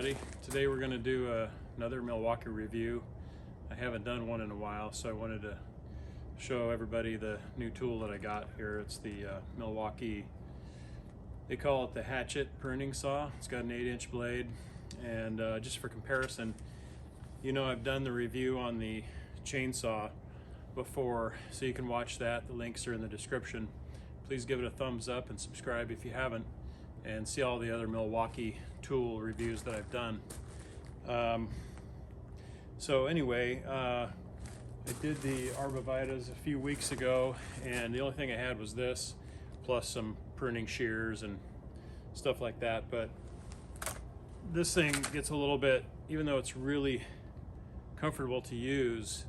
everybody. Today we're going to do another Milwaukee review. I haven't done one in a while, so I wanted to show everybody the new tool that I got here. It's the Milwaukee, they call it the Hatchet pruning saw. It's got an 8-inch blade, and just for comparison, you know, I've done the review on the chainsaw before, so you can watch that. The links are in the description. Please give it a thumbs up and subscribe if you haven't, and see all the other Milwaukee tool reviews that I've done. So anyway, I did the Arborvitaes a few weeks ago, and the only thing I had was this, plus some pruning shears and stuff like that. But this thing gets a little bit, even though it's really comfortable to use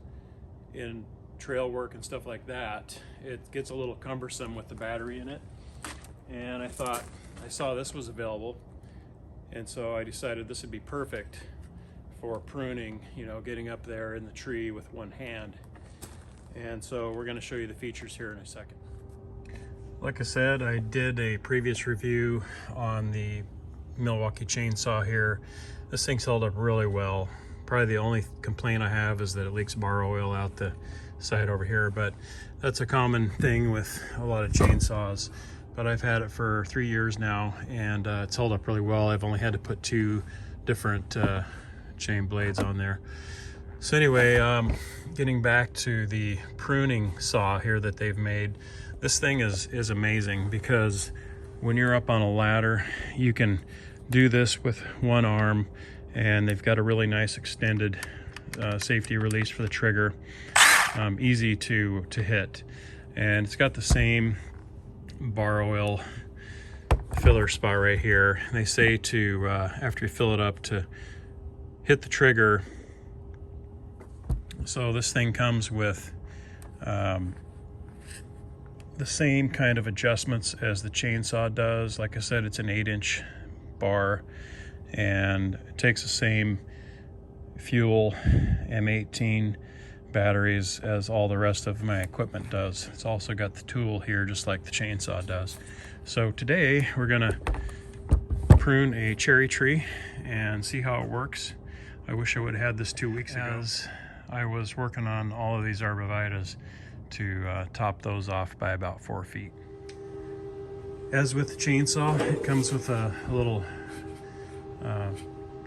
in trail work and stuff like that, it gets a little cumbersome with the battery in it. And I thought, I saw this was available, and so I decided this would be perfect for pruning, you know, getting up there in the tree with one hand. And so we're going to show you the features here in a second. Like I said, I did a previous review on the Milwaukee chainsaw here. This thing's held up really well. Probably the only complaint I have is that it leaks bar oil out the side over here, but that's a common thing with a lot of chainsaws. But I've had it for 3 years now, and it's held up really well. I've only had to put 2 different chain blades on there. So anyway, getting back to the pruning saw here that they've made, this thing is amazing, because when you're up on a ladder, you can do this with one arm, and they've got a really nice extended safety release for the trigger, easy to hit, and it's got the same bar oil filler spot right here. And they say to after you fill it up, to hit the trigger. So this thing comes with the same kind of adjustments as the chainsaw does. Like I said, it's an 8-inch bar, and it takes the same fuel M18 batteries as all the rest of my equipment does. It's also got the tool here just like the chainsaw does. So today we're gonna prune a cherry tree and see how it works. I wish I would have had this 2 weeks ago, as I was working on all of these Arborvitaes to top those off by about 4 feet. As with the chainsaw, it comes with a little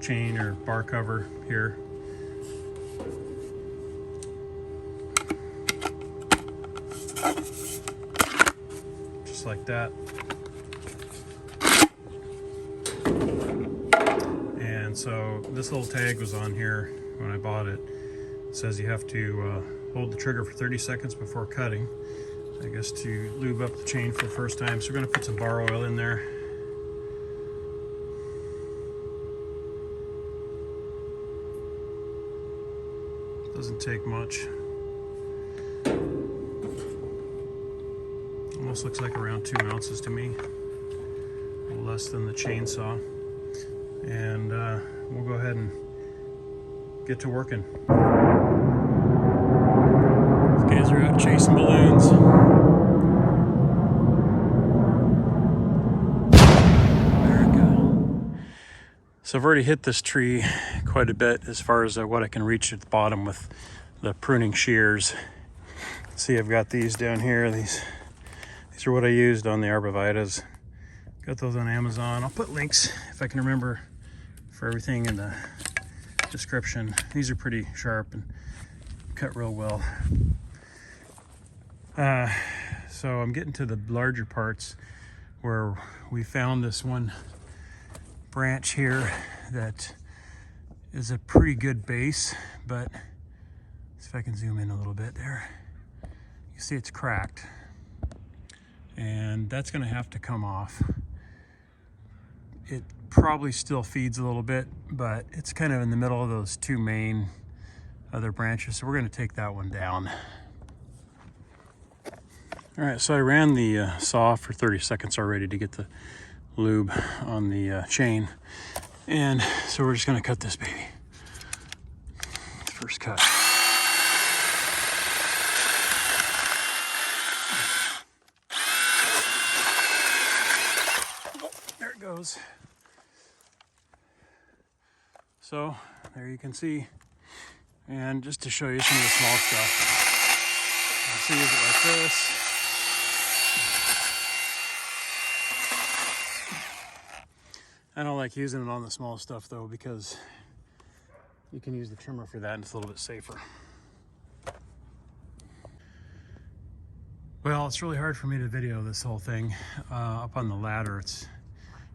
chain or bar cover here. Just like that. And so this little tag was on here when I bought it. It says you have to hold the trigger for 30 seconds before cutting, I guess, to lube up the chain for the first time. So we're going to put some bar oil in there. Doesn't take much. Almost looks like around 2 ounces to me, a little less than the chainsaw. And we'll go ahead and get to working. These guys are out chasing balloons. Very good. So I've already hit this tree quite a bit as far as what I can reach at the bottom with the pruning shears. See, I've got these down here. These are what I used on the Arborvitaes. Got those on Amazon. I'll put links, if I can remember, for everything in the description. These are pretty sharp and cut real well. So I'm getting to the larger parts where we found this one branch here that is a pretty good base, but see if I can zoom in a little bit there. You see it's cracked, and that's going to have to come off. It probably still feeds a little bit, but it's kind of in the middle of those 2 main other branches, so we're going to take that one down. All right, so I ran the saw for 30 seconds already to get the lube on the chain, and so we're just going to cut this baby. First cut. There it goes. So there you can see, and just to show you some of the small stuff, you see, use it like this. I don't like using it on the small stuff though, because you can use the trimmer for that and it's a little bit safer. Well, it's really hard for me to video this whole thing up on the ladder. It's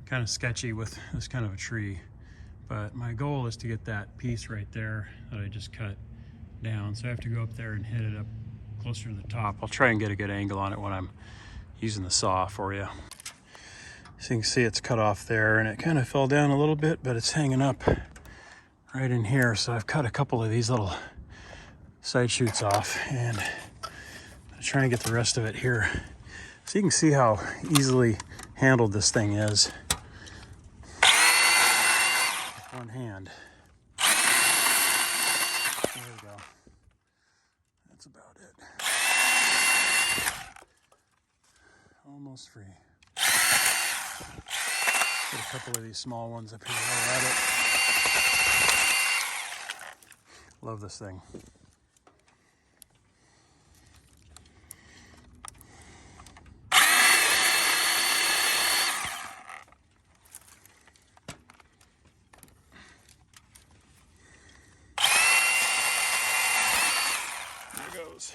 kind of sketchy with this kind of a tree, but my goal is to get that piece right there that I just cut down. So I have to go up there and hit it up closer to the top. I'll try and get a good angle on it when I'm using the saw for you. So you can see it's cut off there, and it kind of fell down a little bit, but it's hanging up right in here. So I've cut a couple of these little side shoots off, and I'm trying to get the rest of it here. So you can see how easily handled this thing is. With one hand. There we go. That's about it. Almost free. Put a couple of these small ones up here while we're at it. Love this thing. There it goes.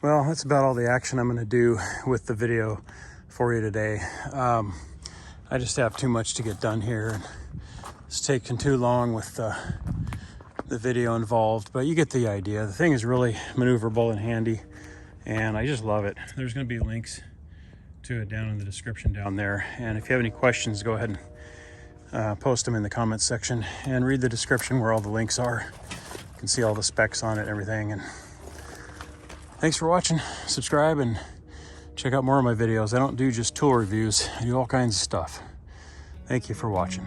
Well, that's about all the action I'm going to do with the video for you today. I just have too much to get done here. It's taking too long with the video involved, but you get the idea. The thing is really maneuverable and handy, and I just love it. There's going to be links to it down in the description down there, and if you have any questions, go ahead and post them in the comments section and read the description where all the links are. You can see all the specs on it and everything. And thanks for watching. Subscribe and check out more of my videos. I don't do just tool reviews. I do all kinds of stuff. Thank you for watching.